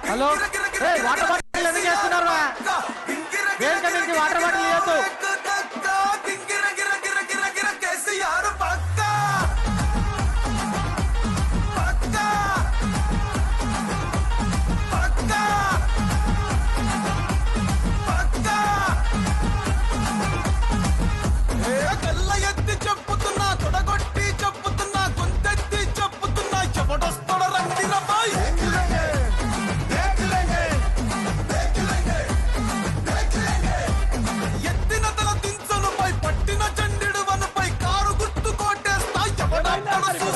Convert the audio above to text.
Hello water bottle ఎందుకు చేస్తున్నారు? వేదిక నుంచి వాటర్ బాటిల్ ఇవ్వద్దు. చెప్పుతున్నా తొడగొట్టి చెప్పుతున్నా కొంతెత్తి చెప్పుతున్నా ఎవడొస్తాడ రండిరబాయ్ ఎత్తిన తల దించనుపై పట్టిన చండిడు వనుపై కారు గుర్తు కోటేస్తా ఎవడొస్తాడ